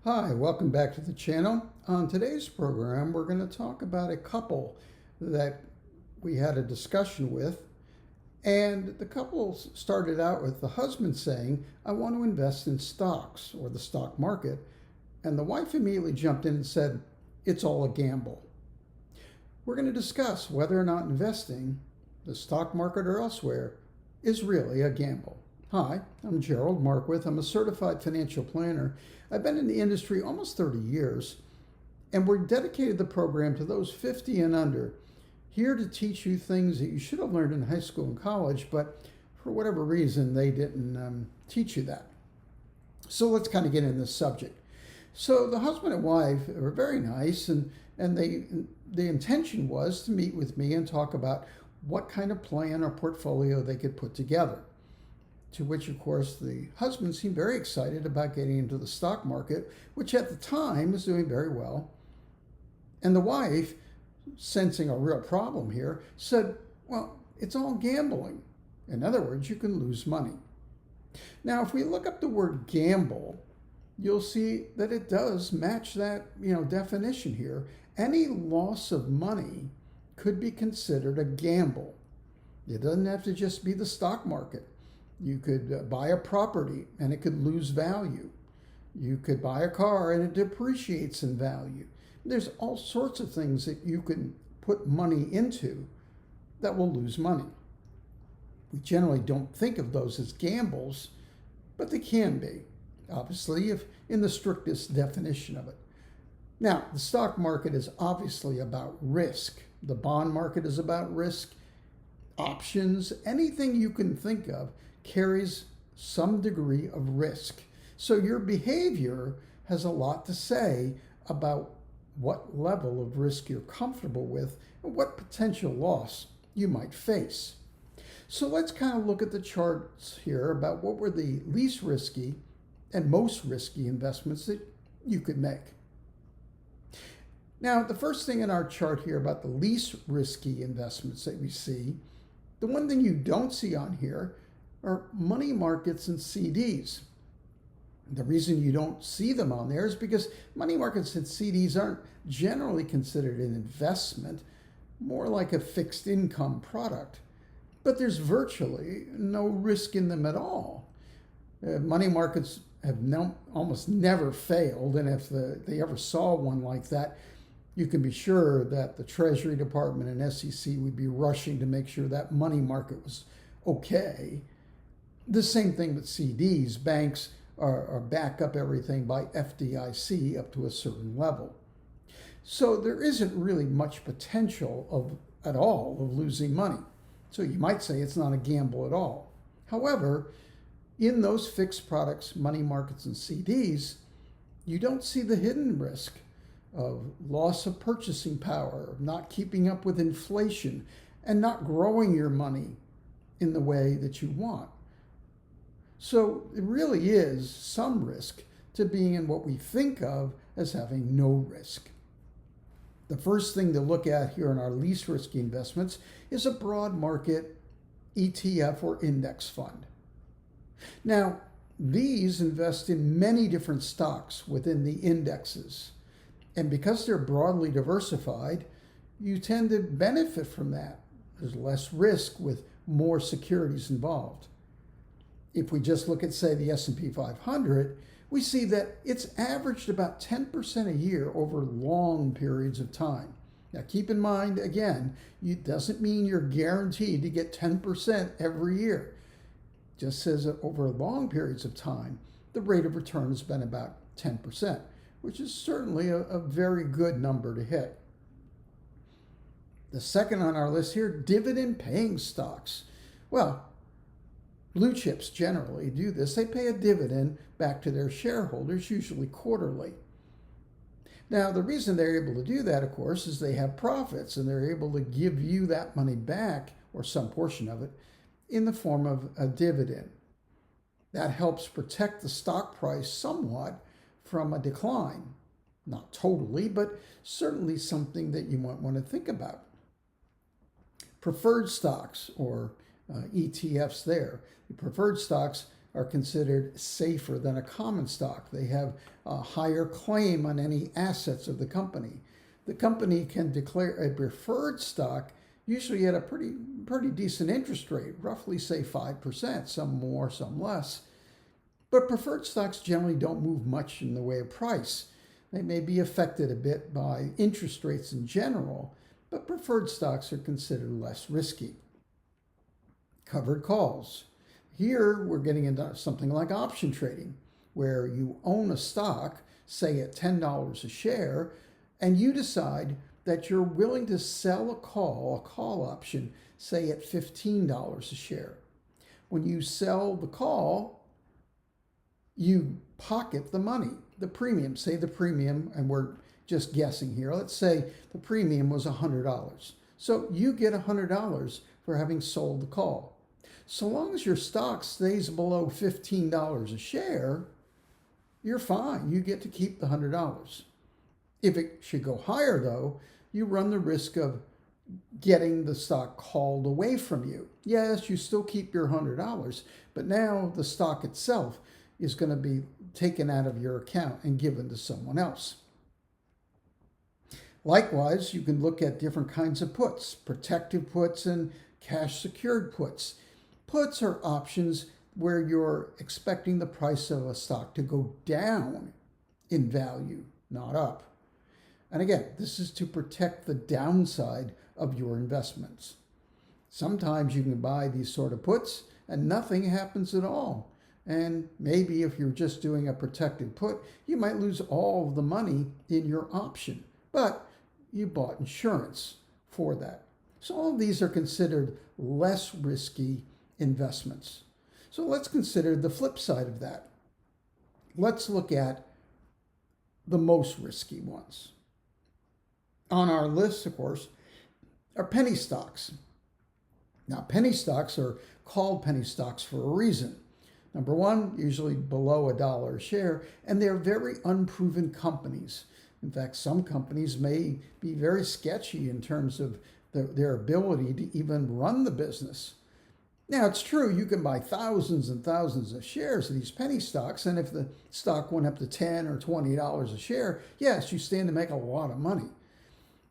Hi, welcome back to the channel. On today's program, we're going to talk about a couple that we had a discussion with. And the couple started out with the husband saying, I want to invest in stocks or the stock market. And the wife immediately jumped in and said, it's all a gamble. We're going to discuss whether or not investing, the stock market or elsewhere, is really a gamble. Hi, I'm Gerald Markwith. I'm a certified financial planner. I've been in the industry almost 30 years, and we're dedicated the program to those 50 and under, here to teach you things that you should have learned in high school and college, but for whatever reason, they didn't teach you that. So let's kind of get into the subject. So the husband and wife were very nice, and the intention was to meet with me and talk about what kind of plan or portfolio they could put together. To which, of course, the husband seemed very excited about getting into the stock market, which at the time was doing very well. And the wife, sensing a real problem here, said, well, it's all gambling. In other words, you can lose money. Now, if we look up the word gamble, you'll see that it does match that definition here. Any loss of money could be considered a gamble. It doesn't have to just be the stock market. You could buy a property and it could lose value. You could buy a car and it depreciates in value. There's all sorts of things that you can put money into that will lose money. We generally don't think of those as gambles, but they can be, obviously, if in the strictest definition of it. Now, the stock market is obviously about risk. The bond market is about risk. Options, anything you can think of carries some degree of risk. So your behavior has a lot to say about what level of risk you're comfortable with and what potential loss you might face. So let's kind of look at the charts here about what were the least risky and most risky investments that you could make. Now, the first thing in our chart here about the least risky investments that we see, the one thing you don't see on here are money markets and CDs. The reason you don't see them on there is because money markets and CDs aren't generally considered an investment, more like a fixed income product. But there's virtually no risk in them at all. Money markets have almost never failed, and if they ever saw one like that, you can be sure that the Treasury Department and SEC would be rushing to make sure that money market was okay. The same thing with CDs. Banks are back up everything by FDIC up to a certain level. So there isn't really much potential at all of losing money. So you might say it's not a gamble at all. However, in those fixed products, money markets and CDs, you don't see the hidden risk of loss of purchasing power, of not keeping up with inflation, and not growing your money in the way that you want. So it really is some risk to being in what we think of as having no risk. The first thing to look at here in our least risky investments is a broad market ETF or index fund. Now, these invest in many different stocks within the indexes. And because they're broadly diversified, you tend to benefit from that. There's less risk with more securities involved. If we just look at, say, the S&P 500, we see that it's averaged about 10% a year over long periods of time. Now, keep in mind, again, it doesn't mean you're guaranteed to get 10% every year. It just says that over long periods of time, the rate of return has been about 10%, which is certainly a very good number to hit. The second on our list here, dividend-paying stocks. Well, blue chips generally do this. They pay a dividend back to their shareholders, usually quarterly. Now, the reason they're able to do that, of course, is they have profits and they're able to give you that money back, or some portion of it, in the form of a dividend. That helps protect the stock price somewhat from a decline. Not totally, but certainly something that you might want to think about. Preferred stocks, or ETFs there. The preferred stocks are considered safer than a common stock. They have a higher claim on any assets of the company. The company can declare a preferred stock usually at a pretty decent interest rate, roughly say 5%, some more, some less. But preferred stocks generally don't move much in the way of price. They may be affected a bit by interest rates in general, but preferred stocks are considered less risky. Covered calls. Here we're getting into something like option trading, where you own a stock, say at $10 a share, and you decide that you're willing to sell a call option, say at $15 a share. When you sell the call, you pocket the money, the premium. Say the premium, and we're just guessing here, let's say the premium was $100. So you get $100 for having sold the call. So long as your stock stays below $15 a share, you're fine. You get to keep the $100. If it should go higher, though, you run the risk of getting the stock called away from you. Yes, you still keep your $100, but now the stock itself is going to be taken out of your account and given to someone else. Likewise, you can look at different kinds of puts, protective puts and cash secured puts. Puts are options where you're expecting the price of a stock to go down in value, not up. And again, this is to protect the downside of your investments. Sometimes you can buy these sort of puts and nothing happens at all. And maybe if you're just doing a protected put, you might lose all of the money in your option, but you bought insurance for that. So all of these are considered less risky investments. So let's consider the flip side of that. Let's look at the most risky ones. On our list, of course, are penny stocks. Now, penny stocks are called penny stocks for a reason. Number one, usually below $1 a share, and they're very unproven companies. In fact, some companies may be very sketchy in terms of their ability to even run the business. Now, it's true, you can buy thousands and thousands of shares of these penny stocks, and if the stock went up to $10 or $20 a share, yes, you stand to make a lot of money.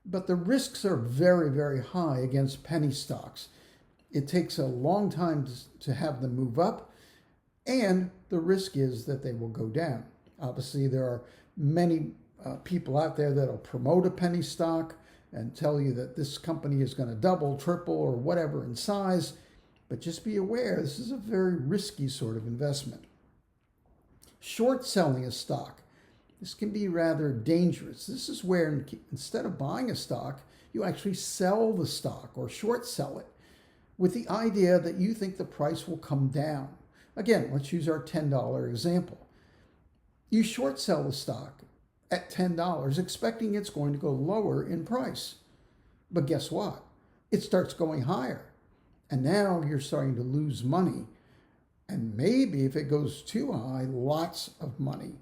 But the risks are very, very high against penny stocks. It takes a long time to have them move up, and the risk is that they will go down. Obviously, there are many people out there that will promote a penny stock and tell you that this company is going to double, triple, or whatever in size. But just be aware, this is a very risky sort of investment. Short selling a stock. This can be rather dangerous. This is where instead of buying a stock, you actually sell the stock or short sell it with the idea that you think the price will come down. Again, let's use our $10 example. You short sell the stock at $10, expecting it's going to go lower in price. But guess what? It starts going higher. And now you're starting to lose money. And maybe if it goes too high, lots of money.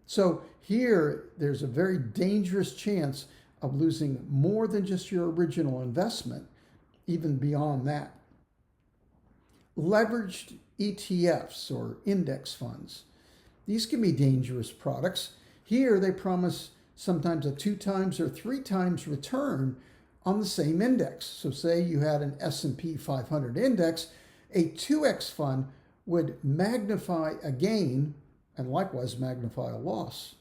So here, there's a very dangerous chance of losing more than just your original investment, even beyond that. Leveraged ETFs or index funds. These can be dangerous products. Here, they promise sometimes a 2 times or 3 times return on the same index. So say you had an S&P 500 index, a 2x fund would magnify a gain and likewise magnify a loss.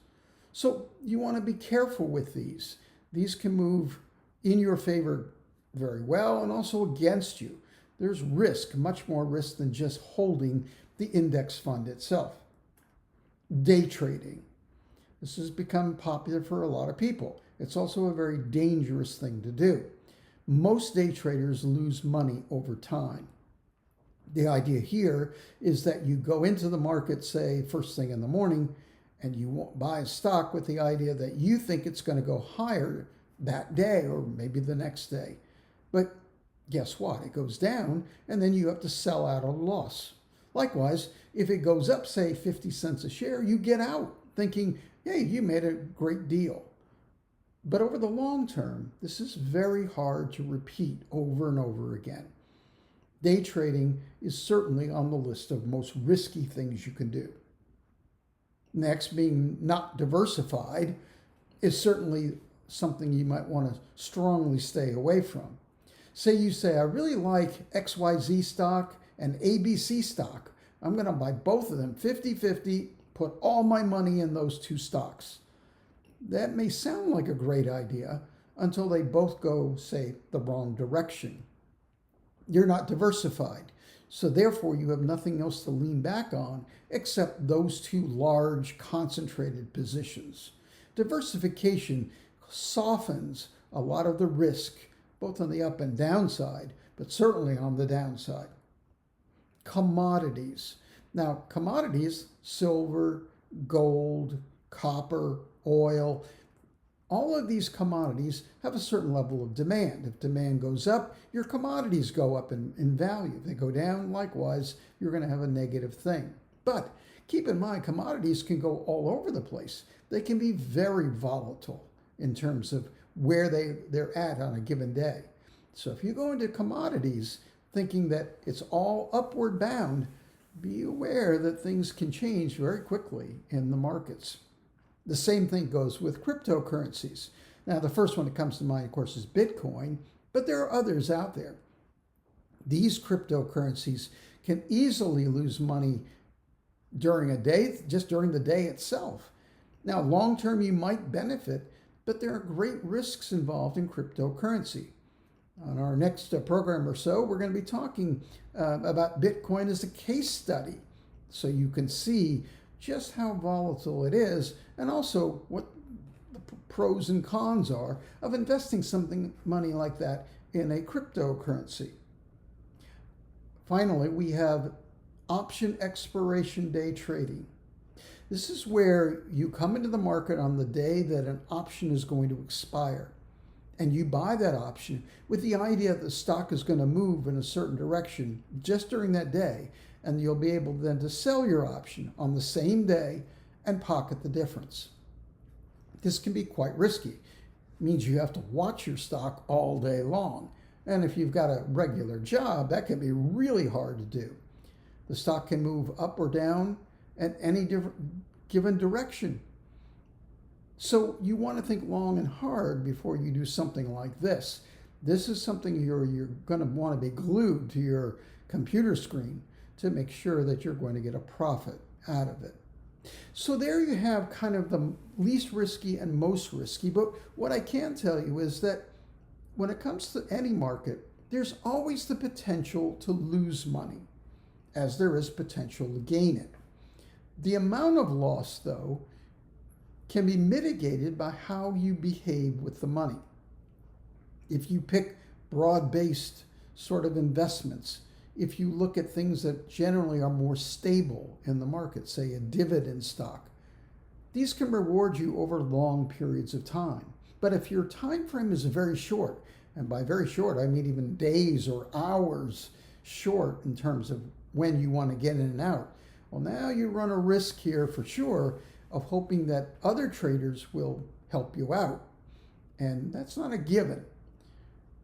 So you want to be careful with these. These can move in your favor very well and also against you. There's risk, much more risk than just holding the index fund itself. Day trading. This has become popular for a lot of people. It's also a very dangerous thing to do. Most day traders lose money over time. The idea here is that you go into the market, say, first thing in the morning, and you won't buy a stock with the idea that you think it's going to go higher that day or maybe the next day. But guess what? It goes down, and then you have to sell out on loss. Likewise, if it goes up, say, 50 cents a share, you get out thinking, hey, you made a great deal. But over the long term, this is very hard to repeat over and over again. Day trading is certainly on the list of most risky things you can do. Next, being not diversified is certainly something you might want to strongly stay away from. Say, I really like XYZ stock and ABC stock. I'm going to buy both of them 50-50, put all my money in those two stocks. That may sound like a great idea until they both go, say, the wrong direction. You're not diversified, so therefore you have nothing else to lean back on except those two large concentrated positions. Diversification softens a lot of the risk, both on the up and downside, but certainly on the downside. Commodities. Now, commodities, silver, gold, copper, oil, all of these commodities have a certain level of demand. If demand goes up, your commodities go up in value. If they go down, likewise, you're going to have a negative thing. But keep in mind, commodities can go all over the place. They can be very volatile in terms of where they're at on a given day. So if you go into commodities thinking that it's all upward bound, be aware that things can change very quickly in the markets. The same thing goes with cryptocurrencies. Now, the first one that comes to mind, of course, is Bitcoin, but there are others out there. These cryptocurrencies can easily lose money during a day, just during the day itself. Now, long term, you might benefit, but there are great risks involved in cryptocurrency. On our next program or so, we're going to be talking about Bitcoin as a case study, so you can see just how volatile it is, and also what the pros and cons are of investing money like that in a cryptocurrency. Finally, we have option expiration day trading. This is where you come into the market on the day that an option is going to expire, and you buy that option with the idea that the stock is going to move in a certain direction just during that day, and you'll be able then to sell your option on the same day and pocket the difference. This can be quite risky. It means you have to watch your stock all day long. And if you've got a regular job, that can be really hard to do. The stock can move up or down at any given direction. So you want to think long and hard before you do something like this. This is something you're going to want to be glued to your computer screen to make sure that you're going to get a profit out of it. So there you have kind of the least risky and most risky. But what I can tell you is that when it comes to any market, there's always the potential to lose money, as there is potential to gain it. The amount of loss, though, can be mitigated by how you behave with the money. If you pick broad-based sort of investments, if you look at things that generally are more stable in the market, say a dividend stock, these can reward you over long periods of time. But if your time frame is very short, and by very short, I mean even days or hours short in terms of when you want to get in and out, well, now you run a risk here for sure of hoping that other traders will help you out. And that's not a given.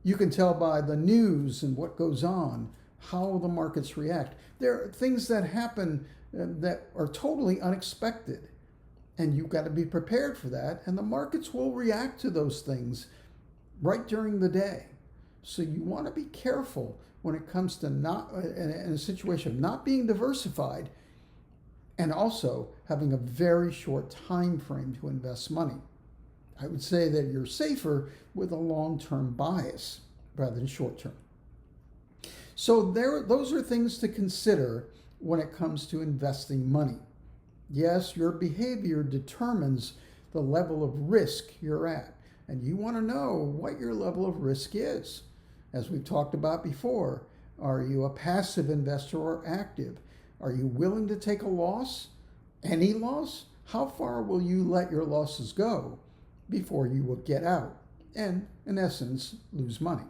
You can tell by the news and what goes on how the markets react. There are things that happen that are totally unexpected, and you've got to be prepared for that, and the markets will react to those things right during the day. So you want to be careful when it comes to not in a situation of not being diversified and also having a very short time frame to invest money. I would say that you're safer with a long-term bias rather than short-term. So those are things to consider when it comes to investing money. Yes, your behavior determines the level of risk you're at, and you want to know what your level of risk is. As we've talked about before, are you a passive investor or active? Are you willing to take a loss? Any loss? How far will you let your losses go before you will get out and, in essence, lose money?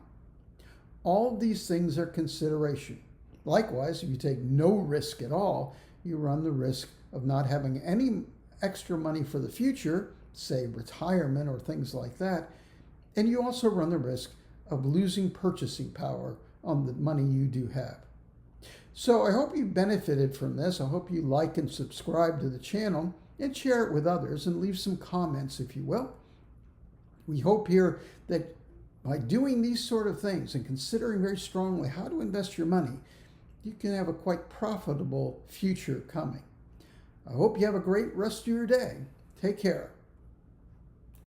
All of these things are consideration. Likewise, if you take no risk at all, you run the risk of not having any extra money for the future, say retirement or things like that, and you also run the risk of losing purchasing power on the money you do have. So I hope you benefited from this. I hope you like and subscribe to the channel and share it with others and leave some comments if you will. We hope here that by doing these sort of things and considering very strongly how to invest your money, you can have a quite profitable future coming. I hope you have a great rest of your day. Take care.